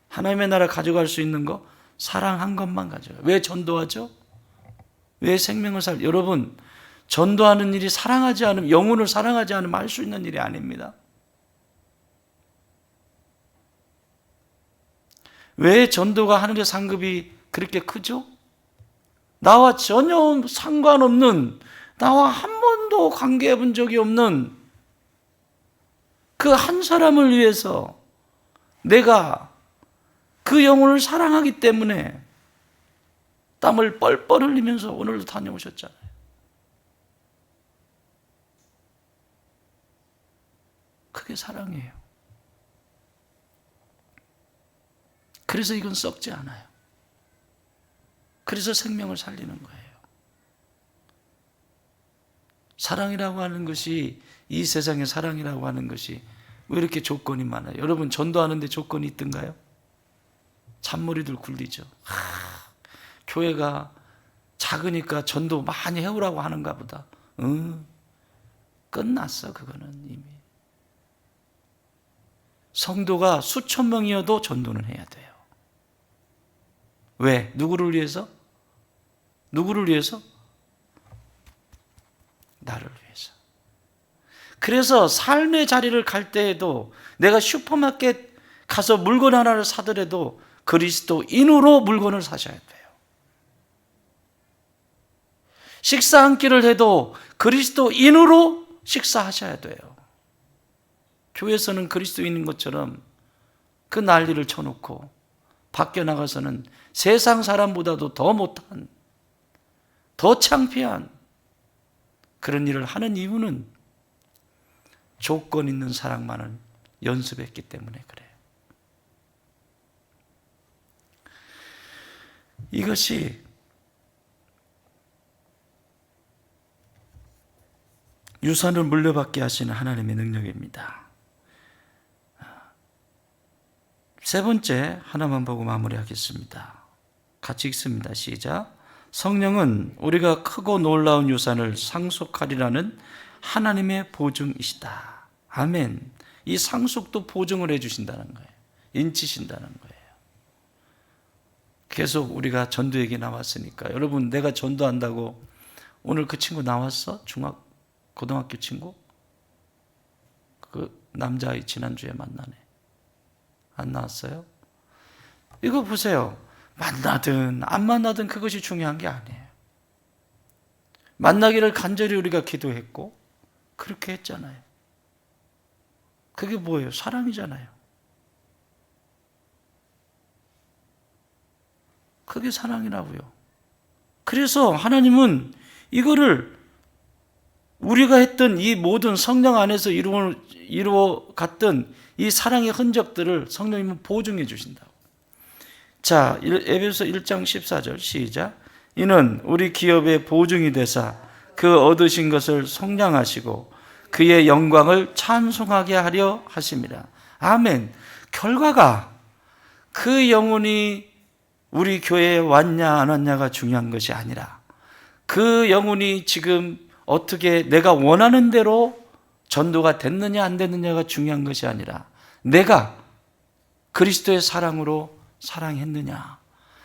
하나님의 나라 가져갈 수 있는 거 사랑한 것만 가져가요. 왜 전도하죠? 왜 생명을 여러분, 전도하는 일이 사랑하지 않으면, 영혼을 사랑하지 않으면 할 수 있는 일이 아닙니다. 왜 전도가 하늘의 상급이 그렇게 크죠? 나와 전혀 상관없는, 나와 한 번도 관계해 본 적이 없는 그 한 사람을 위해서 내가 그 영혼을 사랑하기 때문에 땀을 뻘뻘 흘리면서 오늘도 다녀오셨잖아요. 그게 사랑이에요. 그래서 이건 썩지 않아요. 그래서 생명을 살리는 거예요. 사랑이라고 하는 것이, 이 세상의 사랑이라고 하는 것이 왜 이렇게 조건이 많아요? 여러분, 전도하는데 조건이 있던가요? 잔머리들 굴리죠. 교회가 작으니까 전도 많이 해오라고 하는가 보다. 끝났어, 그거는 이미. 성도가 수천 명이어도 전도는 해야 돼요. 왜? 누구를 위해서? 누구를 위해서? 나를 위해서. 그래서 삶의 자리를 갈 때에도 내가 슈퍼마켓 가서 물건 하나를 사더라도 그리스도인으로 물건을 사셔야 돼요. 식사 한 끼를 해도 그리스도인으로 식사하셔야 돼요. 교회에서는 그리스도인인 것처럼 그 난리를 쳐놓고 밖에 나가서는 세상 사람보다도 더 못한, 더 창피한 그런 일을 하는 이유는 조건 있는 사랑만을 연습했기 때문에 그래요. 이것이 유산을 물려받게 하시는 하나님의 능력입니다. 세 번째 하나만 보고 마무리하겠습니다. 같이 읽습니다. 시작. 성령은 우리가 크고 놀라운 유산을 상속하리라는 하나님의 보증이시다. 아멘. 이 상속도 보증을 해주신다는 거예요. 인치신다는 거예요. 계속 우리가 전도 얘기 나왔으니까 여러분, 내가 전도한다고 오늘 그 친구 나왔어? 고등학교 친구? 그 남자아이 지난주에 만나네. 안 나왔어요? 이거 보세요. 만나든 안 만나든 그것이 중요한 게 아니에요. 만나기를 간절히 우리가 기도했고 그렇게 했잖아요. 그게 뭐예요? 사랑이잖아요. 그게 사랑이라고요. 그래서 하나님은 이거를 우리가 했던 이 모든 성령 안에서 이루어 갔던 이 사랑의 흔적들을 성령님은 보증해 주신다고. 자, 에베소 1장 14절 시작. 이는 우리 기업의 보증이 되사 그 얻으신 것을 속량하시고 그의 영광을 찬송하게 하려 하심이라. 아멘. 결과가 그 영혼이 우리 교회에 왔냐 안 왔냐가 중요한 것이 아니라 그 영혼이 지금 어떻게 내가 원하는 대로 전도가 됐느냐 안 됐느냐가 중요한 것이 아니라 내가 그리스도의 사랑으로 사랑했느냐,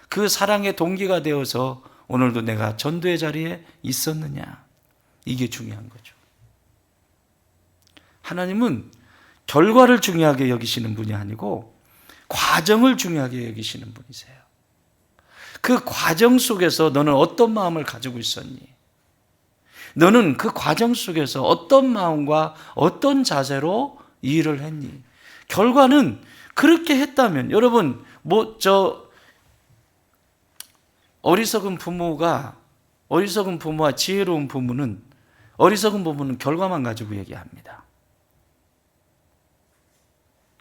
그 사랑의 동기가 되어서 오늘도 내가 전도의 자리에 있었느냐? 이게 중요한 거죠. 하나님은 결과를 중요하게 여기시는 분이 아니고 과정을 중요하게 여기시는 분이세요. 그 과정 속에서 너는 어떤 마음을 가지고 있었니? 너는 그 과정 속에서 어떤 마음과 어떤 자세로 이 일을 했니? 결과는 그렇게 했다면, 여러분, 어리석은 부모와 지혜로운 부모는, 어리석은 부모는 결과만 가지고 얘기합니다.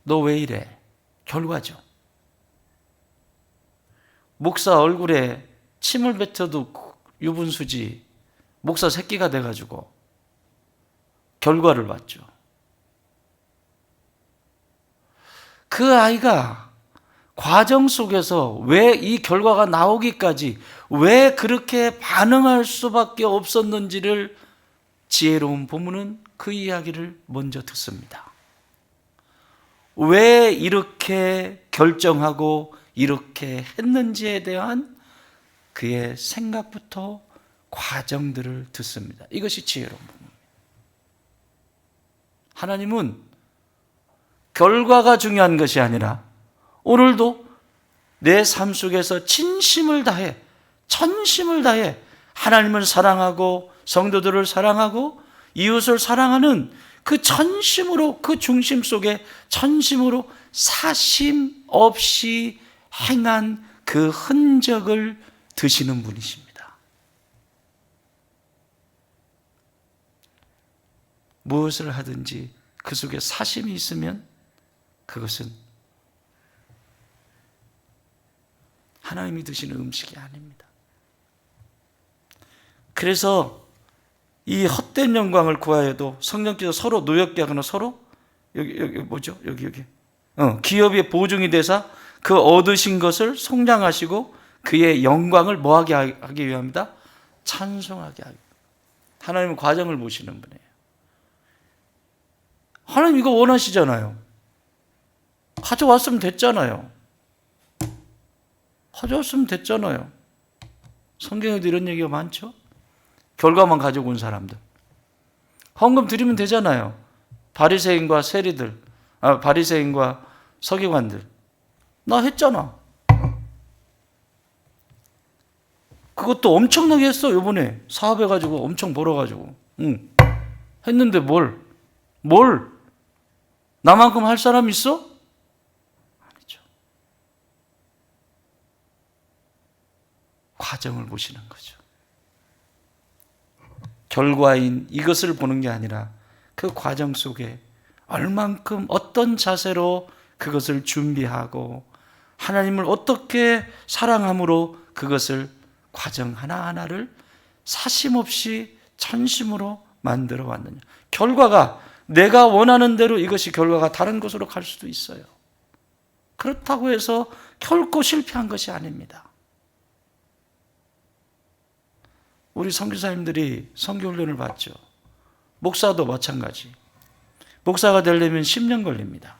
너 왜 이래? 결과죠. 목사 얼굴에 침을 뱉어도 유분수지, 목사 새끼가 돼가지고 결과를 봤죠. 그 아이가 과정 속에서 왜 이 결과가 나오기까지 왜 그렇게 반응할 수밖에 없었는지를 지혜로운 부모는 그 이야기를 먼저 듣습니다. 왜 이렇게 결정하고 이렇게 했는지에 대한 그의 생각부터 과정들을 듣습니다. 이것이 지혜로운 부모입니다. 하나님은 결과가 중요한 것이 아니라 오늘도 내 삶 속에서 진심을 다해, 전심을 다해 하나님을 사랑하고 성도들을 사랑하고 이웃을 사랑하는 그 전심으로, 그 중심 속에 전심으로 사심 없이 행한 그 흔적을 드시는 분이십니다. 무엇을 하든지 그 속에 사심이 있으면 그것은 하나님이 드시는 음식이 아닙니다. 그래서 이 헛된 영광을 구하여도 성령께서 서로 노엽게 하거나 서로 여기 뭐죠? 여기 기업의 보증이 되사 그 얻으신 것을 속량하시고 그의 영광을 뭐하게 하기 위함이다? 찬송하게 하기. 하나님은 과정을 보시는 분이에요. 하나님 이거 원하시잖아요. 가져왔으면 됐잖아요. 가져왔으면 됐잖아요. 성경에도 이런 얘기가 많죠? 결과만 가지고 온 사람들. 헌금 드리면 되잖아요. 바리새인과 세리들, 바리새인과 서기관들. 나 했잖아. 그것도 엄청나게 했어. 이번에 사업해가지고 엄청 벌어가지고. 응. 했는데 뭘? 나만큼 할 사람 있어? 아니죠. 과정을 보시는 거죠. 결과인 이것을 보는 게 아니라 그 과정 속에 얼만큼 어떤 자세로 그것을 준비하고 하나님을 어떻게 사랑함으로 그것을 과정 하나하나를 사심없이 전심으로 만들어 왔느냐. 결과가 내가 원하는 대로 이것이 결과가 다른 곳으로 갈 수도 있어요. 그렇다고 해서 결코 실패한 것이 아닙니다. 우리 선교사님들이 선교훈련을 받죠. 목사도 마찬가지. 목사가 되려면 10년 걸립니다.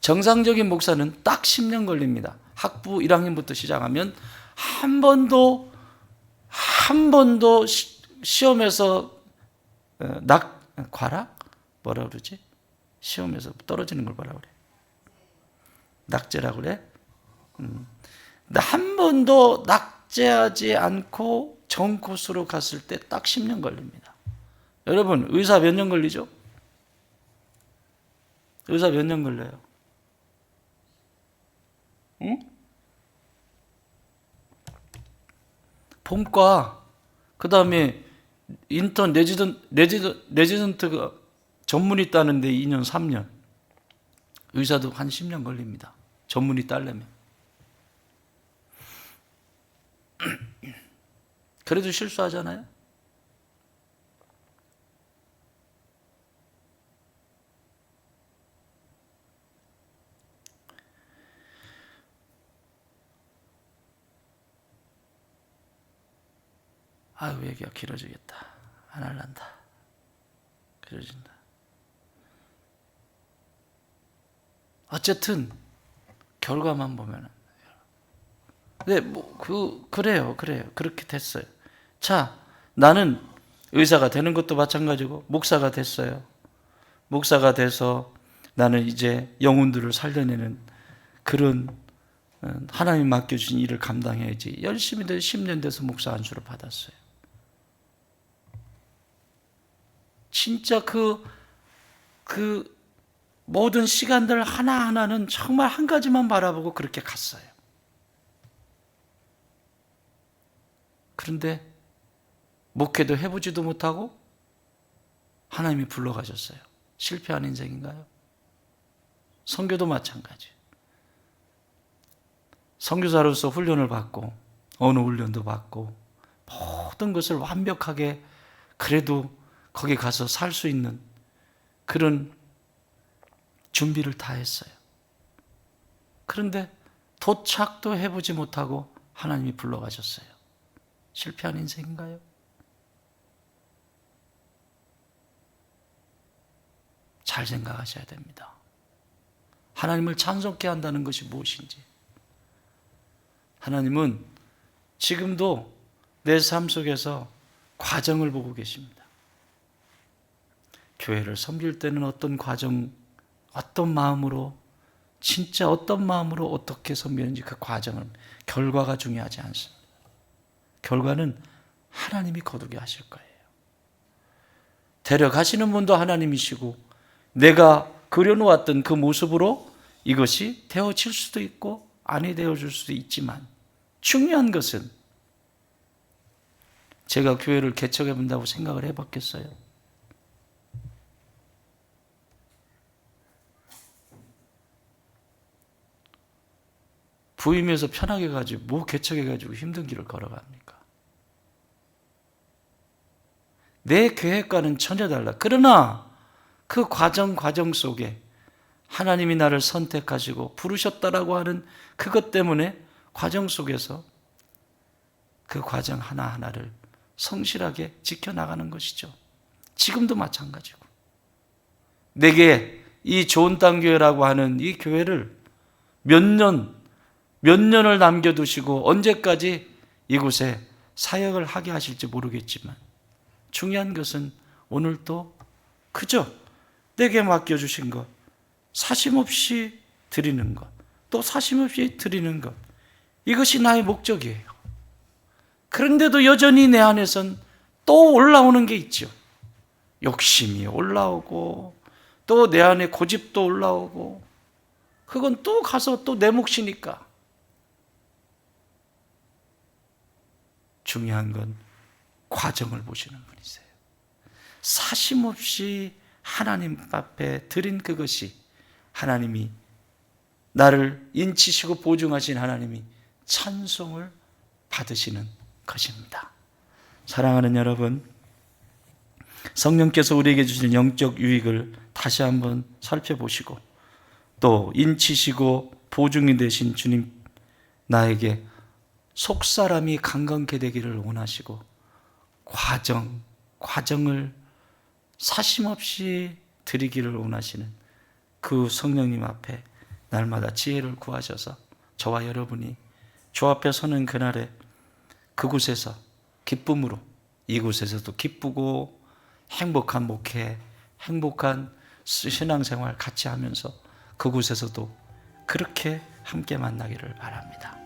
정상적인 목사는 딱 10년 걸립니다. 학부 1학년부터 시작하면 한 번도 시험에서 과락? 뭐라 그러지? 시험에서 떨어지는 걸 뭐라 그래? 낙제라고 그래? 한 번도 낙제하지 않고 전 코스로 갔을 때 딱 10년 걸립니다. 여러분, 의사 몇 년 걸리죠? 의사 몇 년 걸려요? 응? 본과, 그 다음에 인턴 레지던트가 전문의 따는데 2년, 3년. 의사도 한 10년 걸립니다. 전문의 따려면. 그래도 실수하잖아요? 아유, 얘기가 길어지겠다. 안 할란다. 길어진다. 어쨌든 결과만 보면 네, 그래요. 그렇게 됐어요. 자, 나는 의사가 되는 것도 마찬가지고, 목사가 됐어요. 목사가 돼서 나는 이제 영혼들을 살려내는 그런 하나님 맡겨주신 일을 감당해야지. 열심히 돼서 10년 돼서 목사 안수를 받았어요. 진짜 그 모든 시간들 하나하나는 정말 한 가지만 바라보고 그렇게 갔어요. 그런데 목회도 해보지도 못하고 하나님이 불러가셨어요. 실패한 인생인가요? 선교도 마찬가지. 선교사로서 훈련을 받고 어느 훈련도 받고 모든 것을 완벽하게 그래도 거기 가서 살 수 있는 그런 준비를 다 했어요. 그런데 도착도 해보지 못하고 하나님이 불러가셨어요. 실패한 인생인가요? 잘 생각하셔야 됩니다. 하나님을 찬송케 한다는 것이 무엇인지. 하나님은 지금도 내 삶 속에서 과정을 보고 계십니다. 교회를 섬길 때는 어떤 과정, 어떤 마음으로, 진짜 어떤 마음으로 어떻게 섬기는지 그 과정을, 결과가 중요하지 않습니다. 결과는 하나님이 거두게 하실 거예요. 데려가시는 분도 하나님이시고 내가 그려놓았던 그 모습으로 이것이 되어질 수도 있고 아니 되어질 수도 있지만 중요한 것은 제가 교회를 개척해 본다고 생각을 해봤겠어요? 부임해서 편하게 가지 뭐 개척해가지고 힘든 길을 걸어갑니까? 내 계획과는 전혀 달라. 그러나 그 과정 속에 하나님이 나를 선택하시고 부르셨다라고 하는 그것 때문에 과정 속에서 그 과정 하나하나를 성실하게 지켜나가는 것이죠. 지금도 마찬가지고 내게 이 좋은 땅 교회라고 하는 이 교회를 몇 년을 남겨두시고 언제까지 이곳에 사역을 하게 하실지 모르겠지만 중요한 것은 오늘도 그저 내게 맡겨주신 것 사심없이 드리는 것, 또 사심없이 드리는 것, 이것이 나의 목적이에요. 그런데도 여전히 내 안에선 또 올라오는 게 있죠. 욕심이 올라오고 또 내 안에 고집도 올라오고 그건 또 가서 또 내 몫이니까. 중요한 건 과정을 보시는 분이세요. 사심없이 하나님 앞에 드린 그것이 하나님이 나를 인치시고 보증하신 하나님이 찬송을 받으시는 것입니다. 사랑하는 여러분, 성령께서 우리에게 주신 영적 유익을 다시 한번 살펴보시고 또 인치시고 보증이 되신 주님 나에게 속사람이 강건케 되기를 원하시고 과정을 사심없이 드리기를 원하시는 그 성령님 앞에 날마다 지혜를 구하셔서 저와 여러분이 주 앞에 서는 그날에 그곳에서 기쁨으로 이곳에서도 기쁘고 행복한 목회, 행복한 신앙생활 같이 하면서 그곳에서도 그렇게 함께 만나기를 바랍니다.